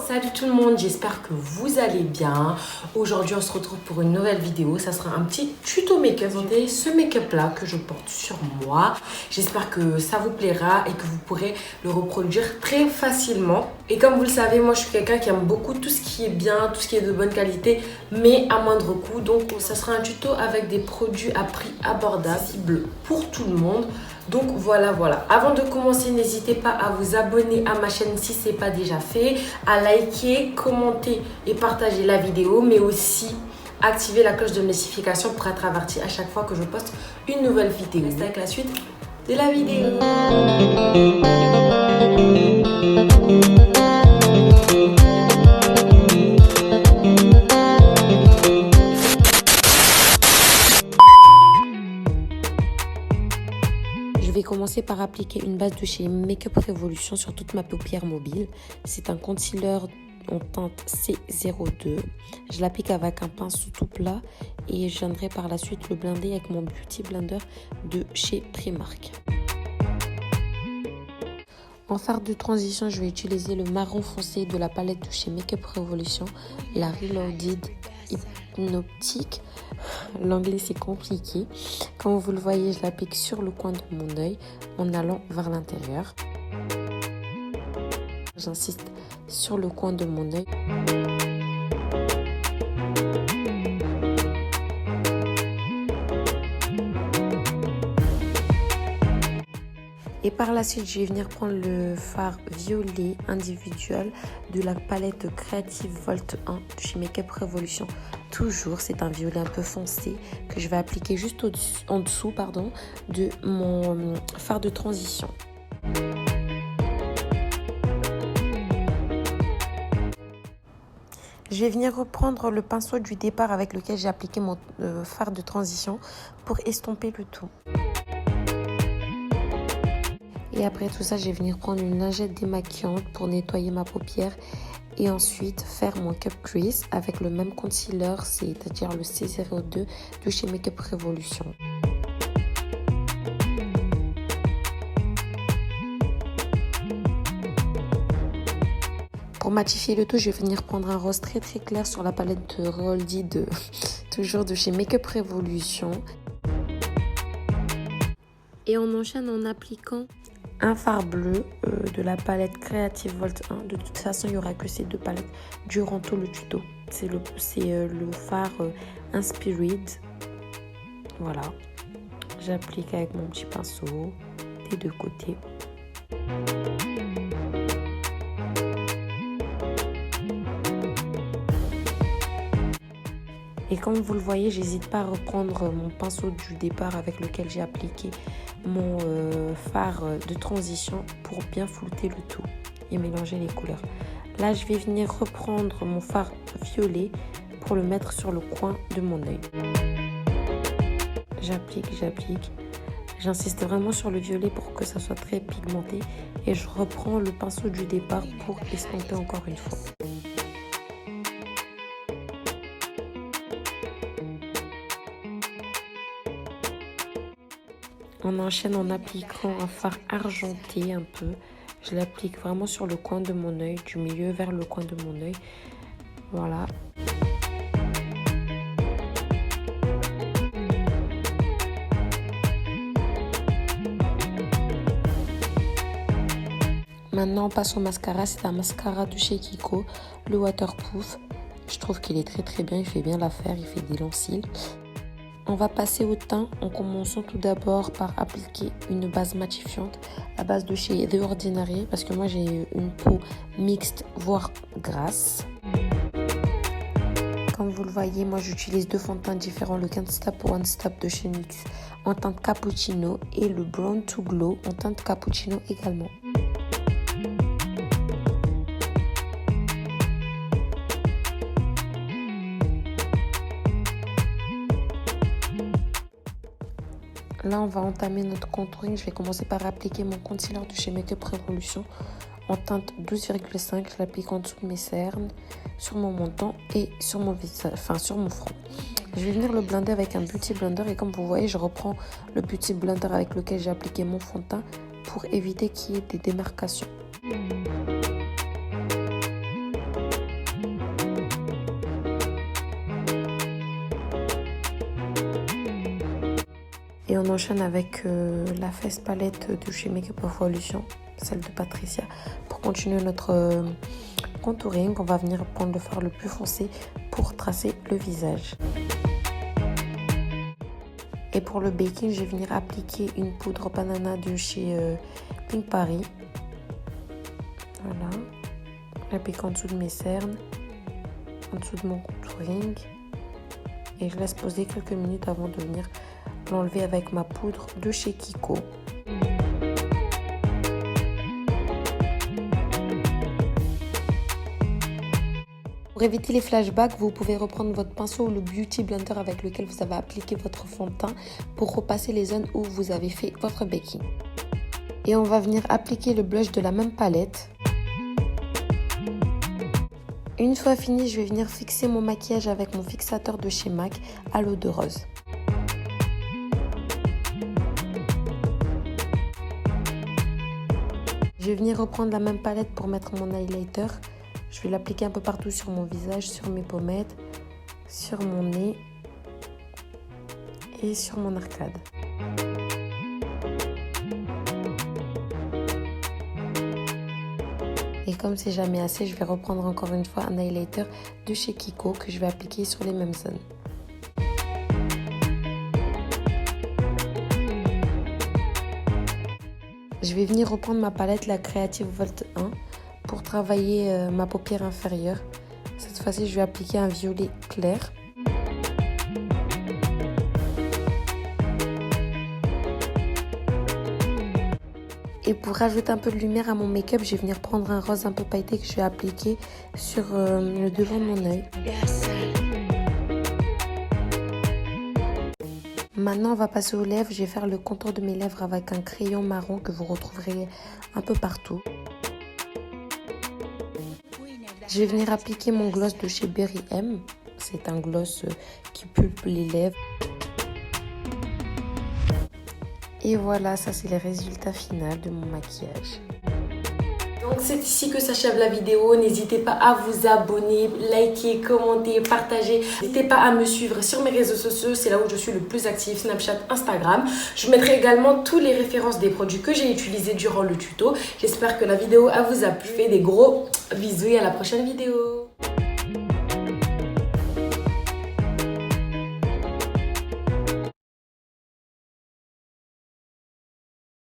Salut tout le monde, j'espère que vous allez bien. Aujourd'hui on se retrouve pour une nouvelle vidéo. Ça sera un petit tuto make-up. Ce make-up là que je porte sur moi. J'espère que ça vous plaira et que vous pourrez le reproduire très facilement. Et comme vous le savez, moi je suis quelqu'un qui aime beaucoup tout ce qui est bien, tout ce qui est de bonne qualité, mais à moindre coût. Donc ça sera un tuto avec des produits à prix abordable pour tout le monde. Donc voilà. Avant de commencer, n'hésitez pas à vous abonner à ma chaîne si ce n'est pas déjà fait, à liker, commenter et partager la vidéo, mais aussi activer la cloche de notification pour être averti à chaque fois que je poste une nouvelle vidéo. Restez avec la suite de la vidéo. Je vais commencer par appliquer une base de chez Make-up Revolution sur toute ma paupière mobile. C'est un concealer en teinte C02. Je l'applique avec un pinceau tout plat et je viendrai par la suite le blender avec mon Beauty Blender de chez Primark. En fard de transition, je vais utiliser le marron foncé de la palette de chez Make-up Revolution, la Reloaded Hypnotic. L'anglais c'est compliqué. Comme vous le voyez, je l'applique sur le coin de mon œil en allant vers l'intérieur. J'insiste sur le coin de mon œil. Et par la suite, je vais venir prendre le fard violet individuel de la palette Creative Volt 1 de chez Make-up Revolution. Toujours, c'est un violet un peu foncé que je vais appliquer juste en dessous de mon fard de transition. Je vais venir reprendre le pinceau du départ avec lequel j'ai appliqué mon fard de transition pour estomper le tout. Et après tout ça, je vais venir prendre une lingette démaquillante pour nettoyer ma paupière et ensuite faire mon Cup Crease avec le même concealer, c'est-à-dire le C02 de chez Make-up Revolution. Pour matifier le tout, je vais venir prendre un rose très clair sur la palette de Reloaded toujours de chez Make-up Revolution. Et on enchaîne en appliquant un fard bleu de la palette Creative Volt 1. De toute façon, il n'y aura que ces deux palettes durant tout le tuto. C'est le fard Inspired. Voilà. J'applique avec mon petit pinceau des deux côtés. Et comme vous le voyez, j'hésite pas à reprendre mon pinceau du départ avec lequel j'ai appliqué mon fard de transition pour bien flouter le tout et mélanger les couleurs. Là, je vais venir reprendre mon fard violet pour le mettre sur le coin de mon œil. J'applique. J'insiste vraiment sur le violet pour que ça soit très pigmenté et je reprends le pinceau du départ pour estomper encore une fois. On enchaîne en appliquant un fard argenté un peu. Je l'applique vraiment sur le coin de mon œil, du milieu vers le coin de mon œil. Voilà. Maintenant, on passe au mascara. C'est un mascara de chez Kiko, le Waterproof. Je trouve qu'il est très bien. Il fait bien l'affaire. Il fait des longs cils. On va passer au teint en commençant tout d'abord par appliquer une base matifiante, la base de chez The Ordinary parce que moi j'ai une peau mixte voire grasse. Comme vous le voyez, moi j'utilise deux fonds de teint différents, le Can't Stop One Stop de chez NYX en teinte cappuccino et le Brown to Glow en teinte cappuccino également. Là, on va entamer notre contouring. Je vais commencer par appliquer mon concealer de chez Make-up Revolution en teinte 12,5. Je l'applique en dessous de mes cernes, sur mon menton et sur mon visage, sur mon front. Je vais venir le blender avec un Beauty Blender et comme vous voyez, je reprends le Beauty Blender avec lequel j'ai appliqué mon fond de teint pour éviter qu'il y ait des démarcations. Et on enchaîne avec la Face Palette de chez Makeup Revolution, celle de Patricia. Pour continuer notre contouring, on va venir prendre le fard le plus foncé pour tracer le visage. Et pour le baking, je vais venir appliquer une poudre banana de chez Pink Paris. Voilà. J'applique en dessous de mes cernes, en dessous de mon contouring. Et je laisse poser quelques minutes avant de venir l'enlever avec ma poudre de chez Kiko. Pour éviter les flashbacks, vous pouvez reprendre votre pinceau ou le Beauty Blender avec lequel vous avez appliqué votre fond de teint pour repasser les zones où vous avez fait votre baking. Et on va venir appliquer le blush de la même palette. Une fois fini, je vais venir fixer mon maquillage avec mon fixateur de chez MAC à l'eau de rose. Je vais venir reprendre la même palette pour mettre mon highlighter. Je vais l'appliquer un peu partout sur mon visage, sur mes pommettes, sur mon nez et sur mon arcade. Et comme c'est jamais assez, je vais reprendre encore une fois un highlighter de chez Kiko que je vais appliquer sur les mêmes zones. Je vais venir reprendre ma palette, la Creative Volt 1, pour travailler ma paupière inférieure. Cette fois-ci, je vais appliquer un violet clair. Et pour rajouter un peu de lumière à mon make-up, je vais venir prendre un rose un peu pailleté que je vais appliquer sur le devant de mon œil. Maintenant, on va passer aux lèvres. Je vais faire le contour de mes lèvres avec un crayon marron que vous retrouverez un peu partout. Je vais venir appliquer mon gloss de chez Berry M. C'est un gloss qui pulpe les lèvres. Et voilà, ça c'est le résultat final de mon maquillage. Donc c'est ici que s'achève la vidéo. N'hésitez pas à vous abonner, liker, commenter, partager. N'hésitez pas à me suivre sur mes réseaux sociaux. C'est là où je suis le plus active, Snapchat, Instagram. Je mettrai également toutes les références des produits que j'ai utilisés durant le tuto. J'espère que la vidéo vous a plu. Des gros bisous et à la prochaine vidéo.